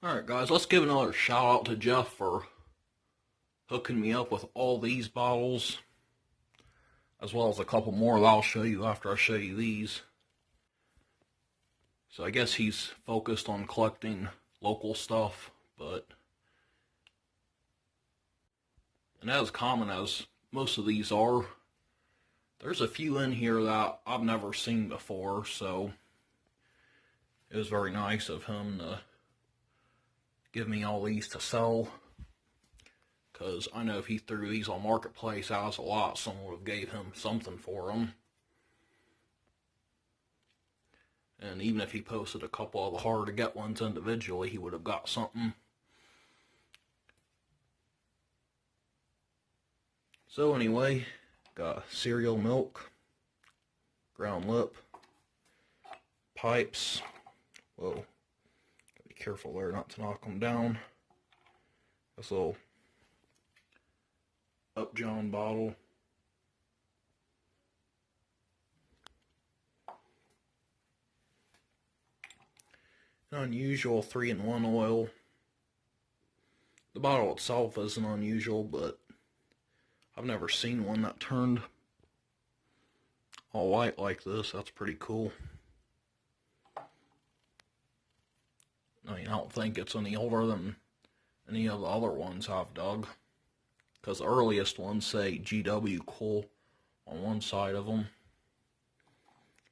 Alright guys, let's give another shout out to Jeff for hooking me up with all these bottles, as well as a couple more that I'll show you after I show you these. So I guess he's focused on collecting local stuff, but and as common as most of these are, there's a few in here that I've never seen before, so it was very nice of him to give me all these to sell, because I know if he threw these on Marketplace as a lot, someone would have gave him something for them. And even if he posted a couple of the harder to get ones individually, he would have got something. So anyway, got cereal milk, ground lip, pipes. Whoa, gotta be careful there not to knock them down. This little Upjohn bottle. An unusual 3-in-1 oil. The bottle itself isn't unusual, but I've never seen one that turned all white like this. That's pretty cool. I mean, I don't think it's any older than any of the other ones I've dug, because the earliest ones say GW Cool on one side of them,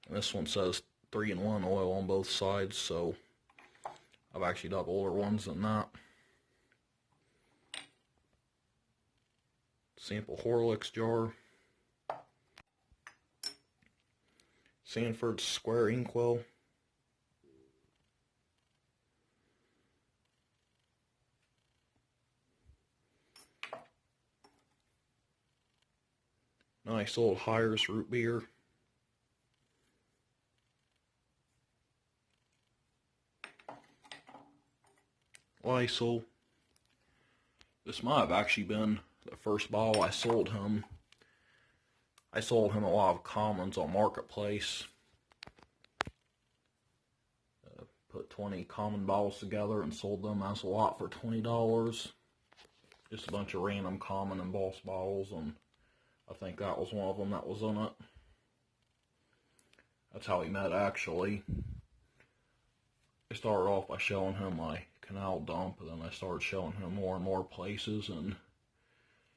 and this one says 3-in-1 oil on both sides, so I've actually dug older ones than that. Sample Horlicks jar. Sanford Square Inkwell. Nice old Hires root beer. Lysol. This might have actually been the first bottle I sold him. I sold him a lot of commons on Marketplace. Put 20 common bottles together and sold them as a lot for $20. Just a bunch of random common and boss bottles, and I think that was one of them that was in it. That's how he met, actually. I started off by showing him my canal dump, and then I started showing him more and more places, and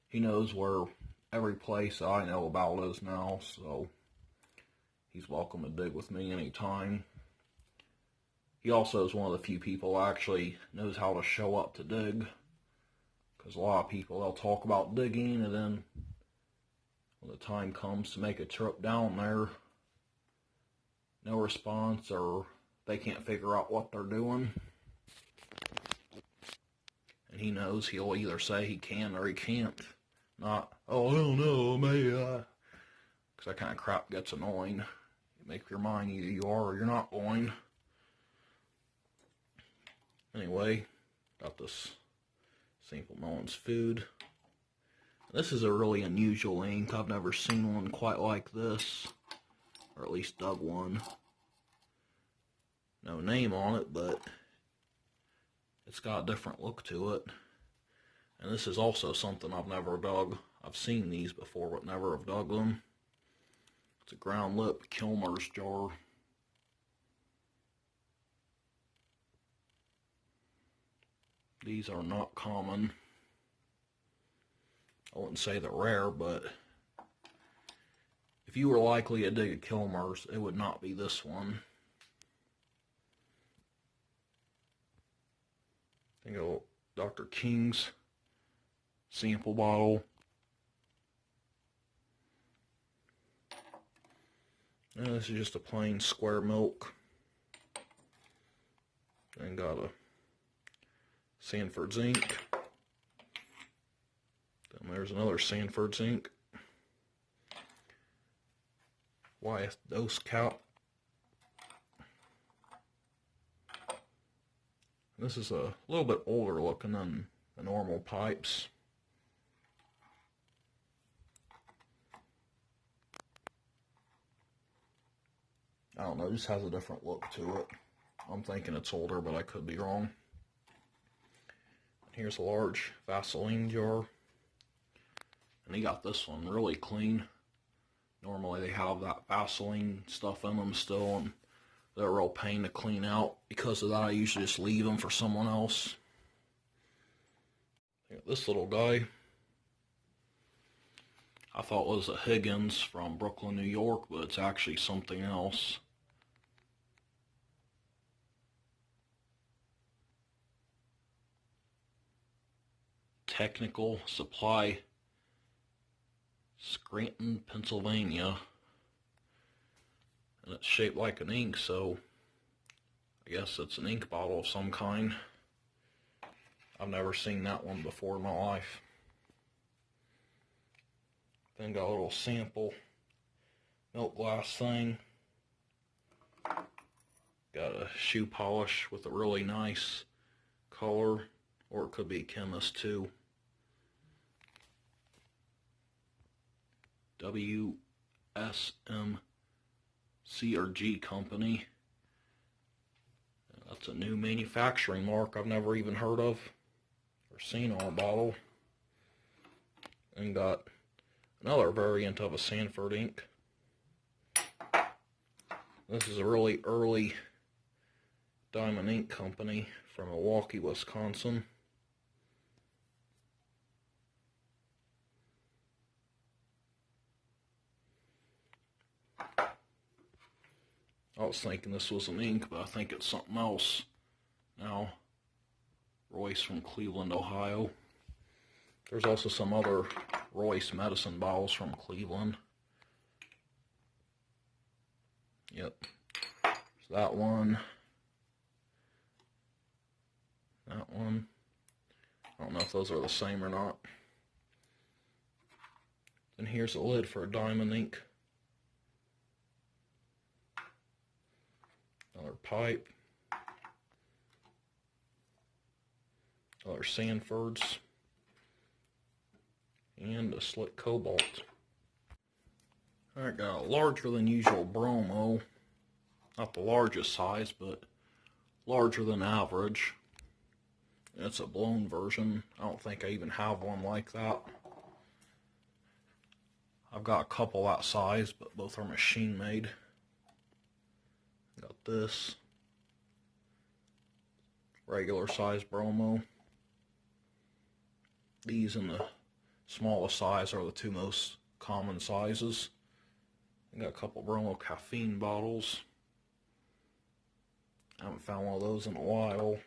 he knows where every place I know about is now, so he's welcome to dig with me anytime. He also is one of the few people that actually knows how to show up to dig, because a lot of people, they'll talk about digging, and then when the time comes to make a trip down there, no response, or they can't figure out what they're doing. And he knows he'll either say he can or he can't. Not, oh, I don't know, maybe because that kind of crap gets annoying. You make up your mind, either you are or you're not going. Anyway, got this Simple Melons Food. This is a really unusual ink. I've never seen one quite like this, or at least dug one. No name on it, but it's got a different look to it. And this is also something I've never dug. I've seen these before, but never have dug them. It's a ground lip Kilmer's jar. These are not common. I wouldn't say they're rare, but if you were likely to dig a Kilmer's, it would not be this one. I think of Dr. King's sample bottle. And this is just a plain square milk. And got a Sanford's ink. Then there's another Sanford's ink. Wyeth Dose Cap. This is a little bit older looking than the normal pipes. I don't know, it just has a different look to it. I'm thinking it's older, but I could be wrong. Here's a large Vaseline jar. And he got this one really clean. Normally they have that Vaseline stuff in them still, and they're a real pain to clean out. Because of that, I usually just leave them for someone else. This little guy, I thought was a Higgins from Brooklyn, New York, but it's actually something else. Technical Supply, Scranton, Pennsylvania. And it's shaped like an ink, so I guess it's an ink bottle of some kind. I've never seen that one before in my life. Then got a little sample milk glass thing. Got a shoe polish with a really nice color, or it could be Chemist too. WSM C&G Company. That's a new manufacturing mark I've never even heard of or seen on a bottle. And got another variant of a Sanford ink. This is a really early Diamond Ink Company from Milwaukee, Wisconsin. I was thinking this was an ink, but I think it's something else now. Royce from Cleveland, Ohio. There's also some other Royce medicine bottles from Cleveland. Yep. So that one. That one. I don't know if those are the same or not. Then here's a lid for a Diamond Ink. Another pipe. Other Sanfords. And a Slick Cobalt. Alright, got a larger than usual bromo. Not the largest size, but larger than average. It's a blown version. I don't think I even have one like that. I've got a couple that size, but both are machine made. Got this. Regular size bromo. These in the smallest size are the two most common sizes. I got a couple bromo caffeine bottles. I haven't found one of those in a while.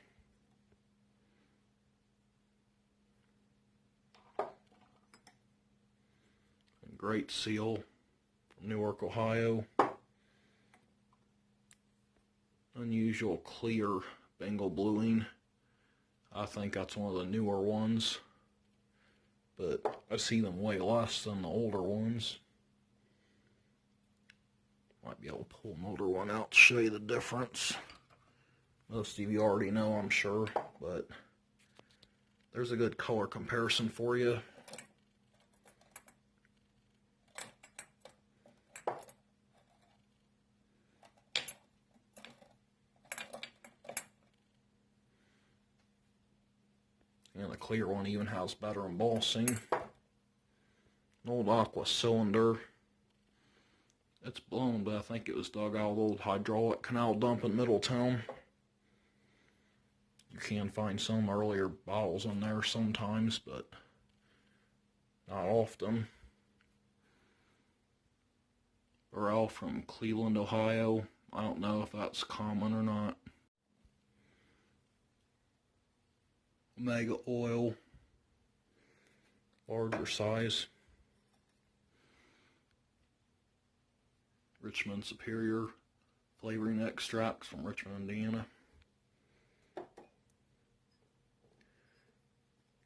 And Great Seal from Newark, Ohio. Unusual clear Bengal bluing. I think that's one of the newer ones, but I see them way less than the older ones. Might be able to pull an older one out to show you the difference. Most of you already know, I'm sure, but there's a good color comparison for you. And the clear one even has better embossing. An old aqua cylinder. It's blown, but I think it was dug out of the old hydraulic canal dump in Middletown. You can find some earlier bottles in there sometimes, but not often. Burrell from Cleveland, Ohio. I don't know if that's common or not. Omega Oil. Larger size. Richmond Superior flavoring extracts from Richmond, Indiana.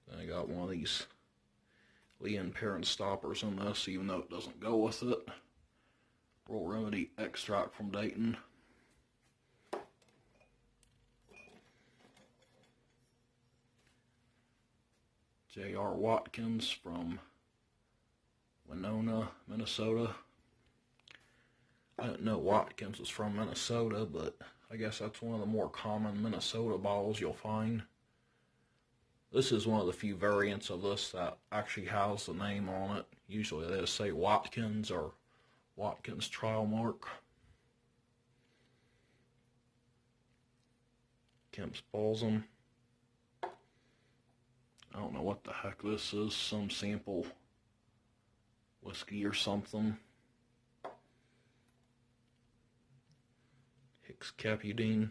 Then I got one of these Leon Parent stoppers in this, even though it doesn't go with it. Royal Remedy extract from Dayton. J.R. Watkins from Winona, Minnesota. I didn't know Watkins was from Minnesota, but I guess that's one of the more common Minnesota bottles you'll find. This is one of the few variants of this that actually has the name on it. Usually they just say Watkins or Watkins Trial Mark. Kemp's Balsam. I don't know what the heck this is. Some sample whiskey or something. Hicks Capudine.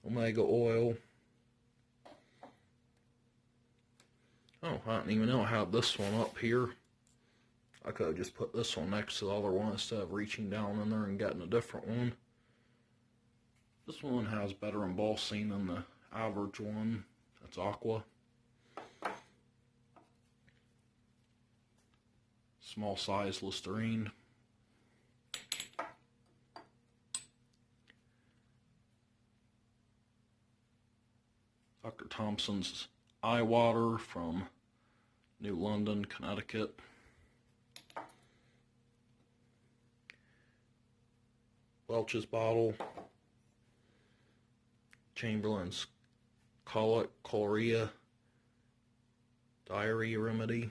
Omega Oil. Oh, I didn't even know I had this one up here. I could have just put this one next to the other one instead of reaching down in there and getting a different one. This one has better embossing than the average one. That's Aqua. Small size Listerine. Dr. Thompson's Eye Water from New London, Connecticut. Welch's Bottle. Chamberlain's Colic, Chorea, Diarrhea Remedy.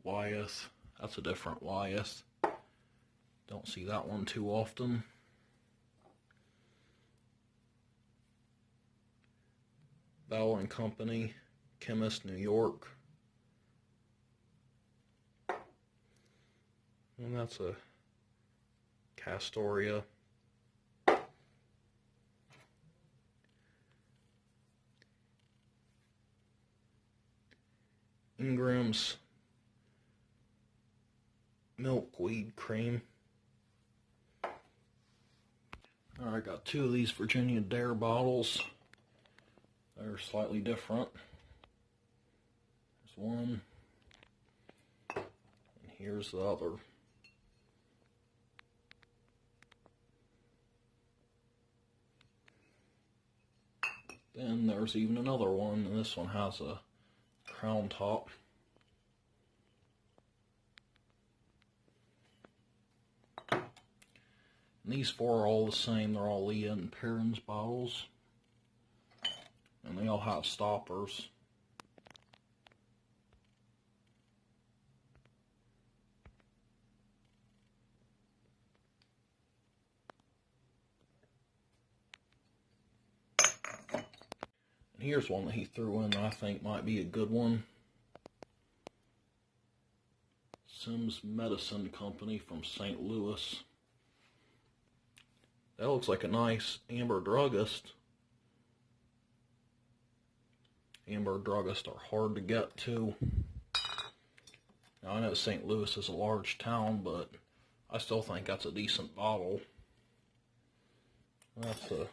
Wyeth. That's a different Wyeth. Don't see that one too often. Bell and Company, Chemist, New York. And that's a Castoria. Ingram's Milkweed Cream. Alright, got two of these Virginia Dare bottles. They're slightly different. There's one, and here's the other. Then there's even another one, and this one has a crown top. And these four are all the same. They're all Leah and Perrins bottles. And they all have stoppers. And here's one that he threw in that I think might be a good one. Sims Medicine Company from St. Louis. That looks like a nice Amber Druggist. Amber Druggists are hard to get to. Now I know St. Louis is a large town, but I still think that's a decent bottle. That's a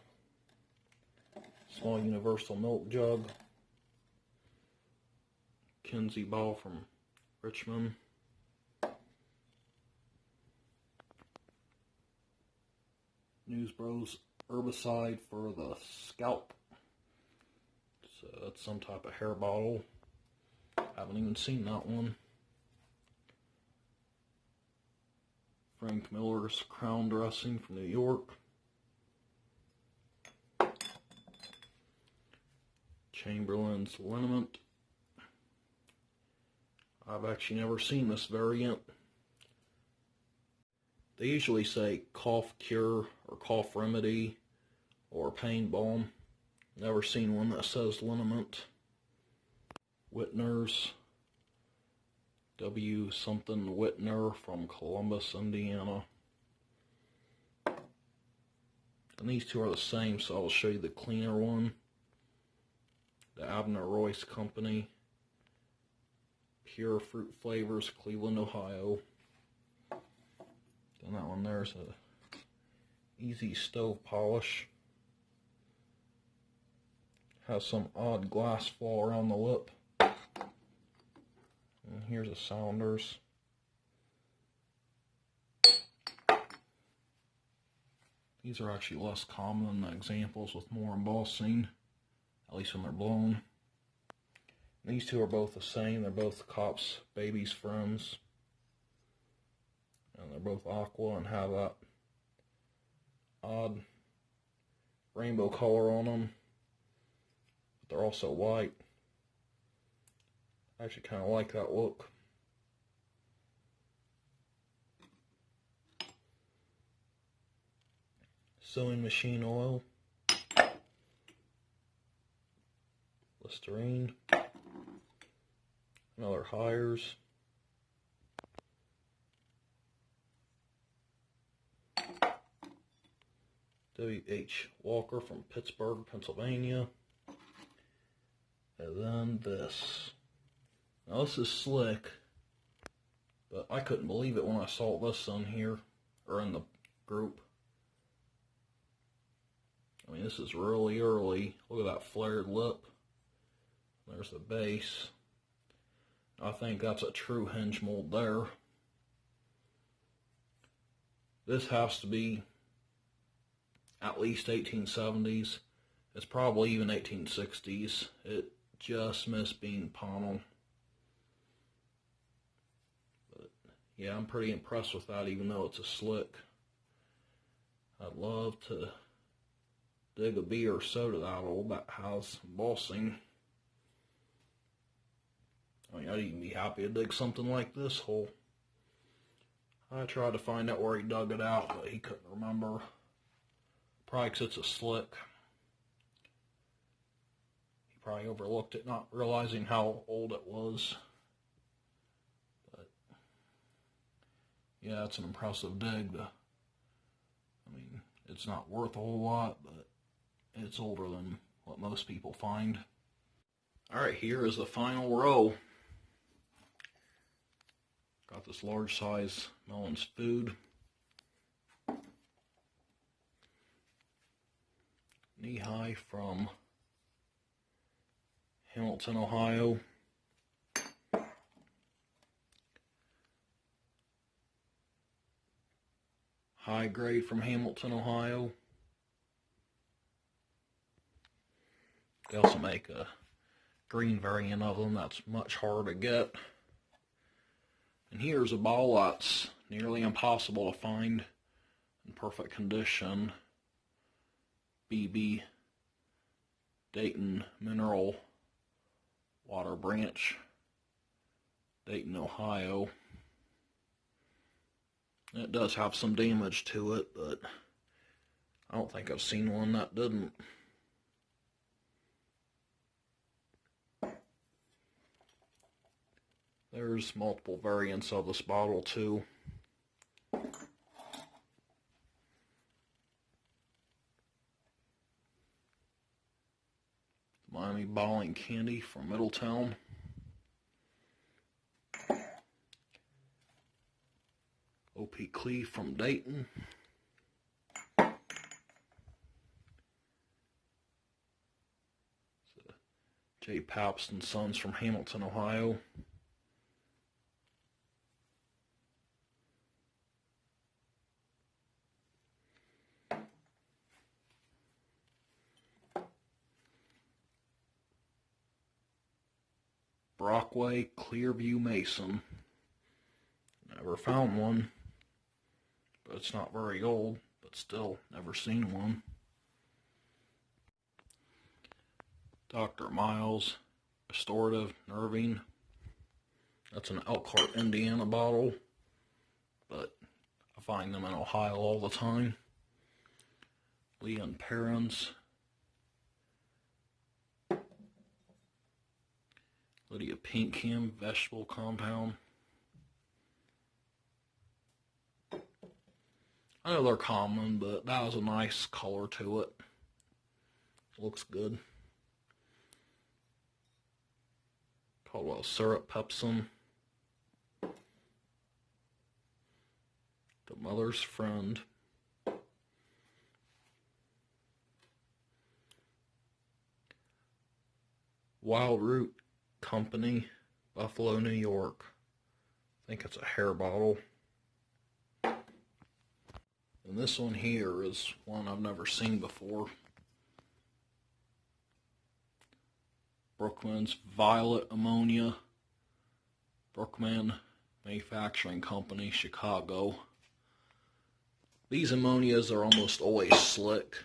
small universal milk jug. Kinsey bottle from Richmond. News Bros herbicide for the scalp. So that's some type of hair bottle. Haven't even seen that one. Frank Miller's Crown Dressing from New York. Chamberlain's Liniment. I've actually never seen this variant. They usually say cough cure or cough remedy or pain balm. Never seen one that says liniment. Whitner's W. something Whitner from Columbus, Indiana. And these two are the same, so I'll show you the cleaner one. The Abner Royce Company. Pure Fruit Flavors, Cleveland, Ohio. And that one there's a easy stove polish. Has some odd glass fall around the lip. And here's a Sounders. These are actually less common than the examples with more embossing, at least when they're blown. And these two are both the same. They're both Kopp's Baby's Friends. And they're both aqua and have that odd rainbow color on them, but they're also white. I actually kind of like that look. Sewing machine oil, Listerine, another Hires, W.H. Walker from Pittsburgh, Pennsylvania, and then this. Now this is slick, but I couldn't believe it when I saw this on here, or in the group. I mean, this is really early. Look at that flared lip. There's the base. I think that's a true hinge mold there. This has to be at least 1870s. It's probably even 1860s. It just missed being panel. But yeah, I'm pretty impressed with that, even though it's a slick. I'd love to dig a bee or so to that old that has embossing. I mean, I'd even be happy to dig something like this hole. I tried to find out where he dug it out, but he couldn't remember. Probably because it's a slick. He probably overlooked it, not realizing how old it was. But yeah, it's an impressive dig. I mean, it's not worth a whole lot, but it's older than what most people find. Alright, here is the final row. Got this large size Melon's Food. Knee High from Hamilton, Ohio. High Grade from Hamilton, Ohio. They also make a green variant of them that's much harder to get. And here's a ball that's nearly impossible to find in perfect condition. BB Dayton Mineral Water Branch, Dayton, Ohio. It does have some damage to it, but I don't think I've seen one that didn't. There's multiple variants of this bottle too. Miami Balling Candy from Middletown. O.P. Clee from Dayton. J. Pabst and Sons from Hamilton, Ohio. Brockway Clearview Mason. Never found one, but it's not very old, but still never seen one. Dr. Miles Restorative Nerving. That's an Elkhart, Indiana bottle, but I find them in Ohio all the time. Leon Perrins. Lydia Pinkham Vegetable Compound. I know they're common, but that has a nice color to it. Looks good. Caldwell Syrup Pepsin. The Mother's Friend. Wild Root Company, Buffalo, New York. I think it's a hair bottle. And this one here is one I've never seen before. Brookman's Violet Ammonia. Brookman Manufacturing Company, Chicago. These ammonias are almost always slick.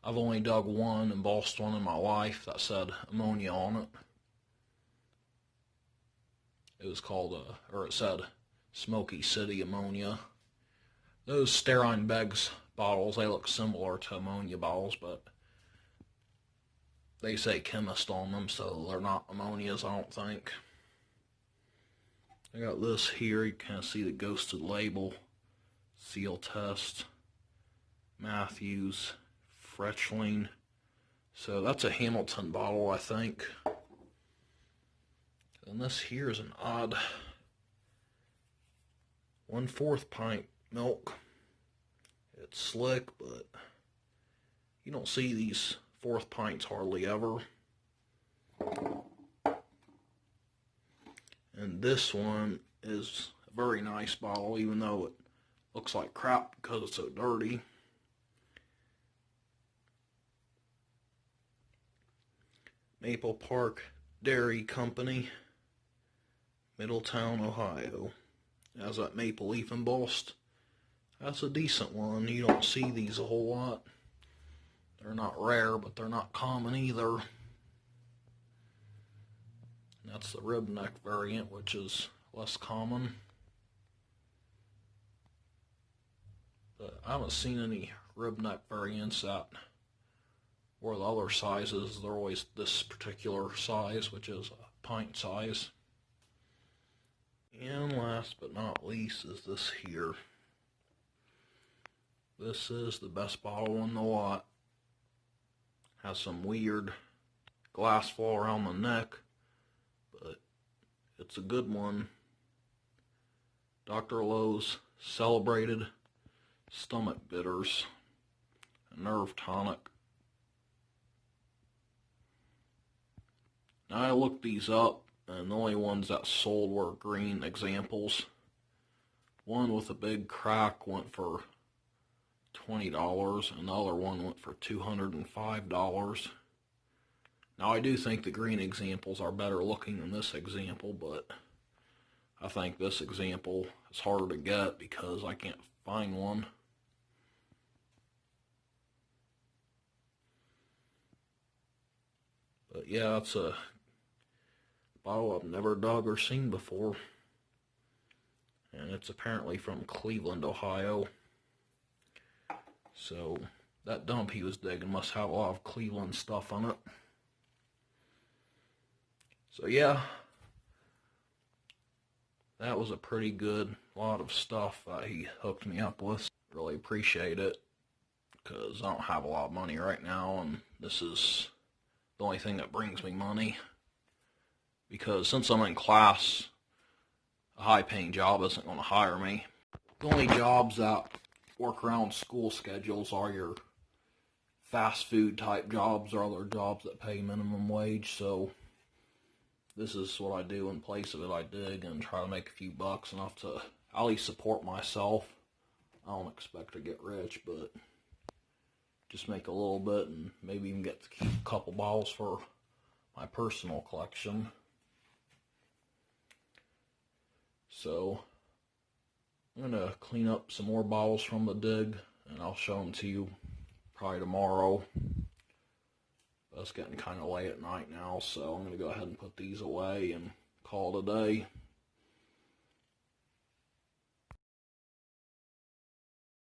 I've only dug one, embossed one in my life that said ammonia on it. It was called, it said Smoky City Ammonia. Those Stearine Beggs bottles, they look similar to ammonia bottles, but they say chemist on them, so they're not ammonias, I don't think. I got this here, you kind of see the ghosted label. Seal Test, Matthews, Fretchling. So that's a Hamilton bottle, I think. And this here is an odd 1/4 pint milk. It's slick, but you don't see these 1/4 pints hardly ever. And this one is a very nice bottle, even though it looks like crap because it's so dirty. Maple Park Dairy Company, Middletown, Ohio. Has that maple leaf embossed. That's a decent one. You don't see these a whole lot. They're not rare, but they're not common either. And that's the rib neck variant, which is less common. But I haven't seen any rib neck variants that were the other sizes. They're always this particular size, which is a pint size. And last but not least is this here. This is the best bottle in the lot. Has some weird glass fall around the neck, but it's a good one. Dr. Lowe's Celebrated Stomach Bitters, a nerve tonic. Now I looked these up, and the only ones that sold were green examples. One with a big crack went for $20, and the other one went for $205. Now I do think the green examples are better looking than this example, but I think this example is harder to get because I can't find one. But yeah, it's a bottle I've never dug or seen before. And it's apparently from Cleveland, Ohio. So that dump he was digging must have a lot of Cleveland stuff on it. So yeah, that was a pretty good lot of stuff that he hooked me up with. Really appreciate it, because I don't have a lot of money right now, and this is the only thing that brings me money. Because since I'm in class, a high-paying job isn't going to hire me. The only jobs that work around school schedules are your fast food type jobs or other jobs that pay minimum wage, so this is what I do in place of it. I dig and try to make a few bucks, enough to at least support myself. I don't expect to get rich, but just make a little bit and maybe even get to keep a couple bottles for my personal collection. So I'm going to clean up some more bottles from the dig, and I'll show them to you probably tomorrow. But it's getting kind of late at night now, so I'm going to go ahead and put these away and call it a day.